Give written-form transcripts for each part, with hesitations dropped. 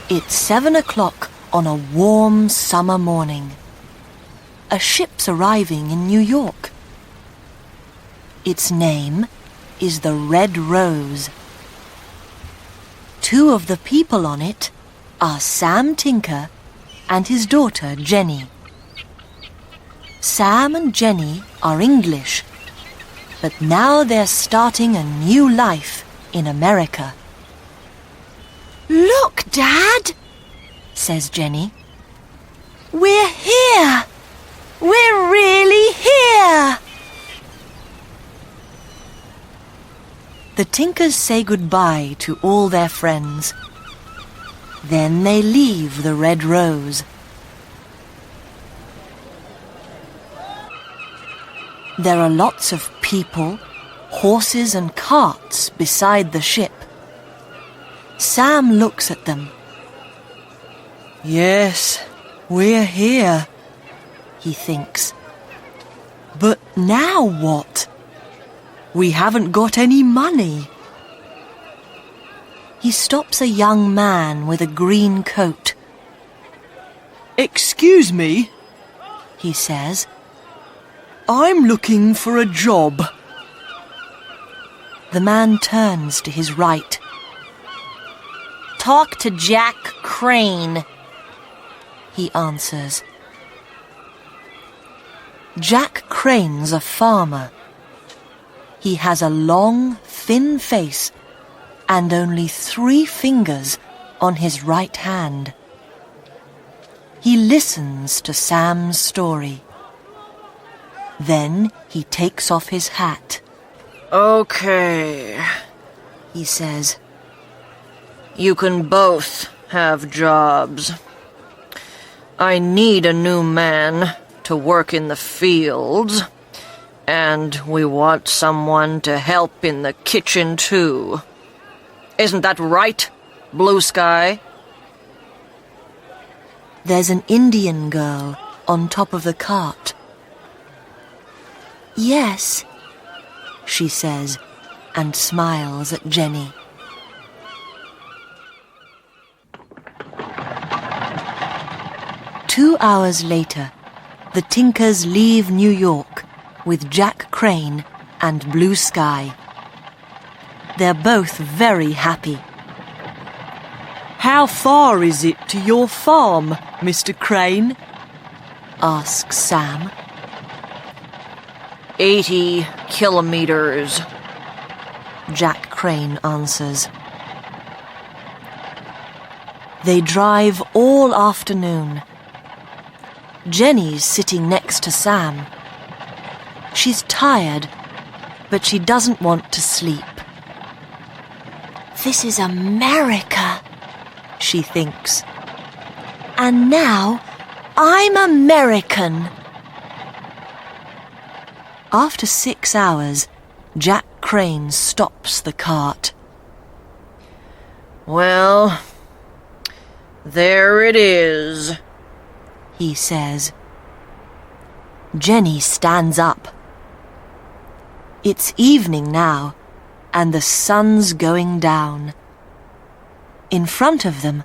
It's 7 o'clock on a warm summer morning. A ship's arriving in New York. Its name is the Red Rose. 2 of the people on it are Sam Tinker and his daughter Jenny. Sam and Jenny are English, but now they're starting a new life in America. "Look, Dad," says Jenny. "We're here! We're really here!" The Tinkers say goodbye to all their friends. Then they leave the Red Rose. There are lots of people, horses and carts beside the ship. Sam looks at them. "Yes, we're here," he thinks. "But now what? We haven't got any money." He stops a young man with a green coat. "Excuse me," he says. "I'm looking for a job." The man turns to his right. "Talk to Jack Crane," he answers. Jack Crane's a farmer. He has a long, thin face and only 3 fingers on his right hand. He listens to Sam's story. Then he takes off his hat. "Okay," he says. "You can both have jobs. I need a new man to work in the fields, and we want someone to help in the kitchen too. Isn't that right, Blue Sky?" There's an Indian girl on top of the cart. "Yes," she says, and smiles at Jenny. Two hours later, the Tinkers leave New York with Jack Crane and Blue Sky. They're both very happy. "How far is it to your farm, Mr. Crane?" asks Sam. 80 kilometers, Jack Crane answers. They drive all afternoon. Jenny's sitting next to Sam. She's tired, but she doesn't want to sleep. "This is America," she thinks. "And now I'm American." After 6 hours, Jack Crane stops the cart. "Well, there it is," he says. Jenny stands up. It's evening now, and the sun's going down. In front of them,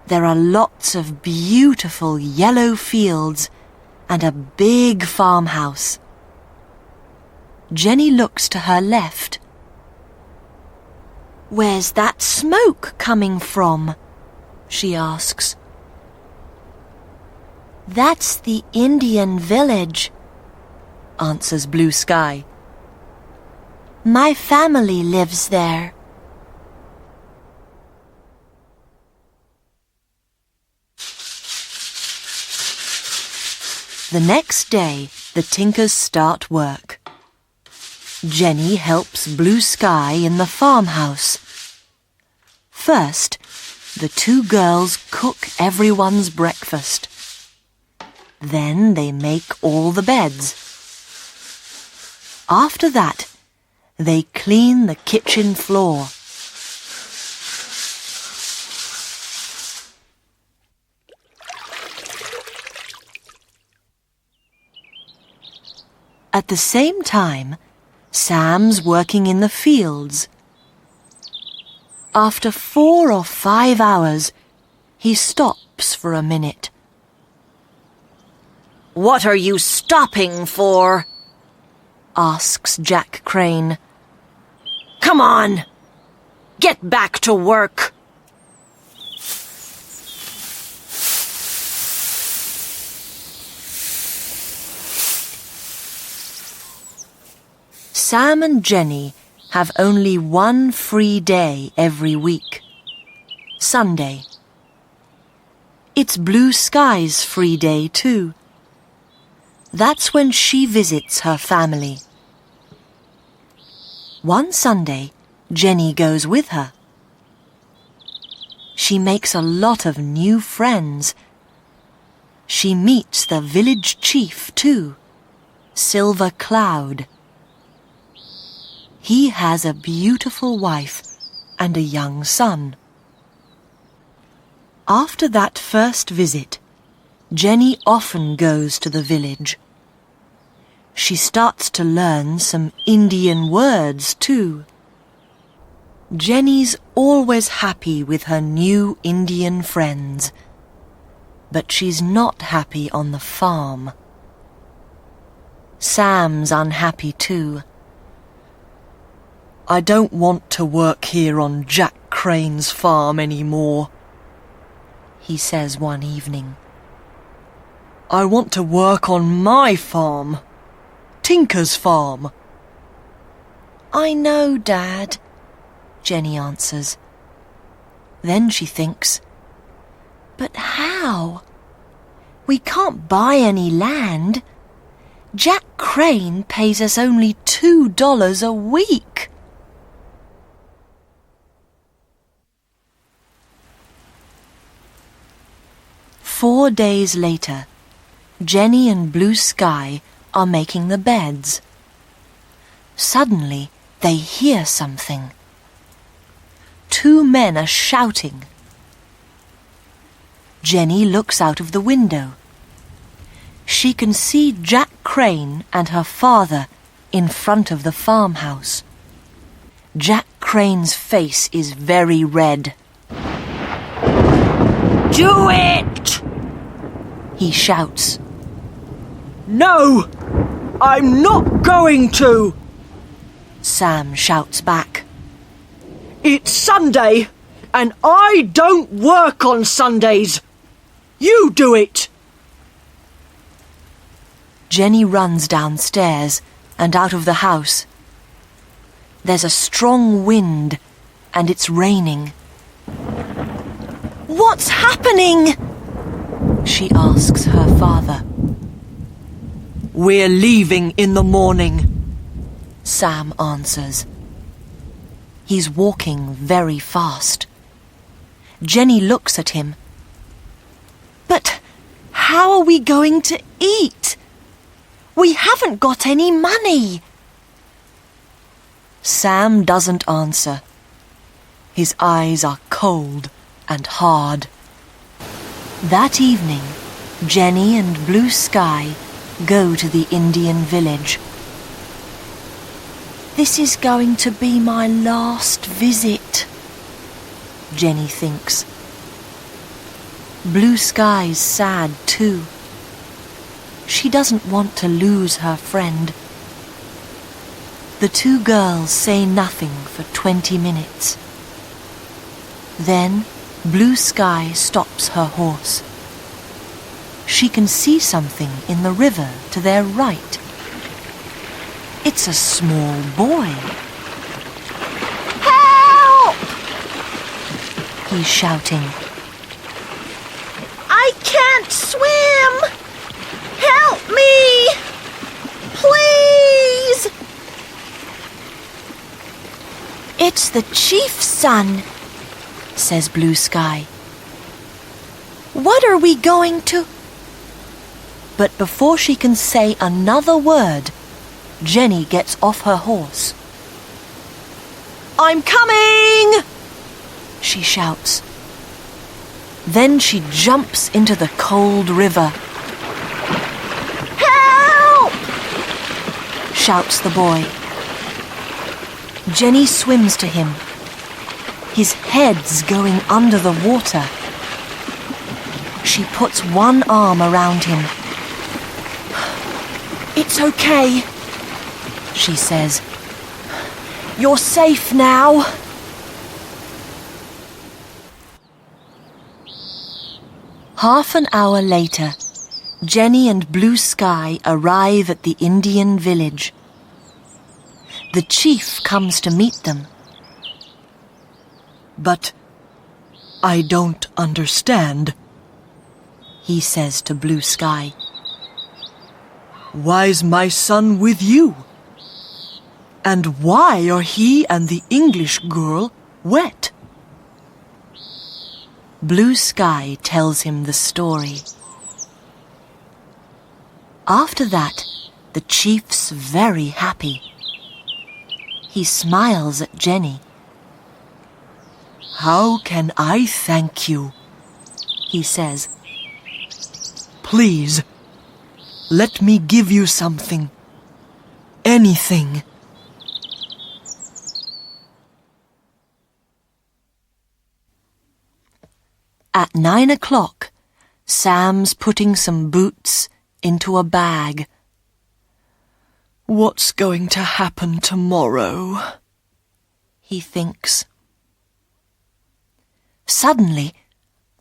there are lots of beautiful yellow fields and a big farmhouse. Jenny looks to her left. "Where's that smoke coming from?" she asks. "That's the Indian village," answers Blue Sky. "My family lives there." The next day, the Tinkers start work. Jenny helps Blue Sky in the farmhouse. First, the 2 girls cook everyone's breakfast. Then they make all the beds. After that, they clean the kitchen floor. At the same time, Sam's working in the fields. After 4 or 5 hours, He stops for a minute. "What are you stopping for?" asks Jack Crane. "Come on! Get back to work!" Sam and Jenny have only one free day every week. Sunday. It's Blue Sky's free day too. That's when she visits her family. One Sunday, Jenny goes with her. She makes a lot of new friends. She meets the village chief too, Silver Cloud. He has a beautiful wife and a young son. After that first visit, Jenny often goes to the village. She starts to learn some Indian words too. Jenny's always happy with her new Indian friends, but she's not happy on the farm. Sam's unhappy too. "I don't want to work here on Jack Crane's farm anymore," he says one evening. "I want to work on my farm, Tinker's farm." "I know, Dad," Jenny answers. Then she thinks, "But how? We can't buy any land. Jack Crane pays us only $2 a week." Four days later, Jenny and Blue Sky are making the beds. Suddenly, they hear something. Two men are shouting. Jenny looks out of the window. She can see Jack Crane and her father in front of the farmhouse. Jack Crane's face is very red. "Do it!" he shouts. "No! I'm not going to!" Sam shouts back. "It's Sunday, and I don't work on Sundays. You do it!" Jenny runs downstairs and out of the house. There's a strong wind, and it's raining. "What's happening?" she asks her father. "We're leaving in the morning," Sam answers. He's walking very fast. Jenny looks at him. "But how are we going to eat? We haven't got any money." Sam doesn't answer. His eyes are cold and hard. That evening, Jenny and Blue Sky go to the Indian village. "This is going to be my last visit," Jenny thinks. Blue Sky's sad too. She doesn't want to lose her friend. The two girls say nothing for 20 minutes. Then Blue Sky stops her horse. She can see something in the river to their right. It's a small boy. "Help!" he's shouting. "I can't swim! Help me! Please!" "It's the chief's son," says Blue Sky. "What are we going to—" But before she can say another word, Jenny gets off her horse. "I'm coming!" she shouts. Then she jumps into the cold river. "Help!" shouts the boy. Jenny swims to him. His head's going under the water. She puts one arm around him. "It's okay," she says. "You're safe now." Half an hour later, Jenny and Blue Sky arrive at the Indian village. The chief comes to meet them. "But I don't understand," he says to Blue Sky. "Why's my son with you? And why are he and the English girl wet?" Blue Sky tells him the story. After that, the chief's very happy. He smiles at Jenny. "How can I thank you?" he says. "Please, let me give you something. Anything." At 9 o'clock, Sam's putting some boots into a bag. "What's going to happen tomorrow?" he thinks. Suddenly,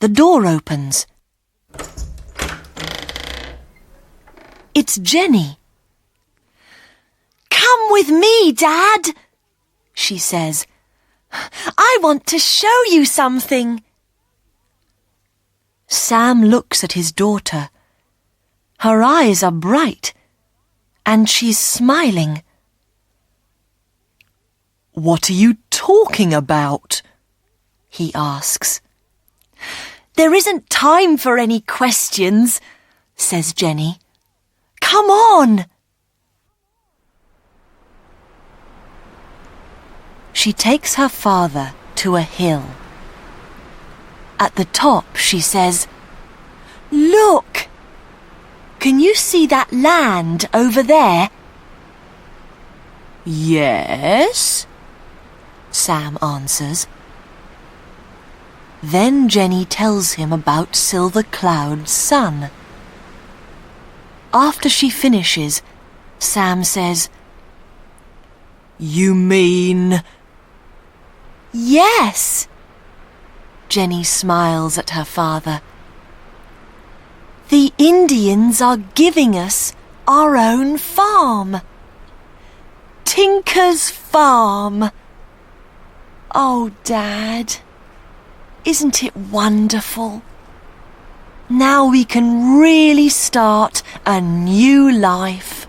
the door opens. It's Jenny. "Come with me, Dad," she says. "I want to show you something." Sam looks at his daughter. Her eyes are bright, and she's smiling. "What are you talking about?" he asks. "There isn't time for any questions," says Jenny. "Come on." She takes her father to a hill. At the top, she says, "Look! Can you see that land over there?" "Yes," Sam answers. Then Jenny tells him about Silver Cloud's son. After she finishes, Sam says, "You mean—" "Yes." Jenny smiles at her father. "The Indians are giving us our own farm. Tinker's Farm. Oh, Dad, isn't it wonderful? Now we can really start a new life."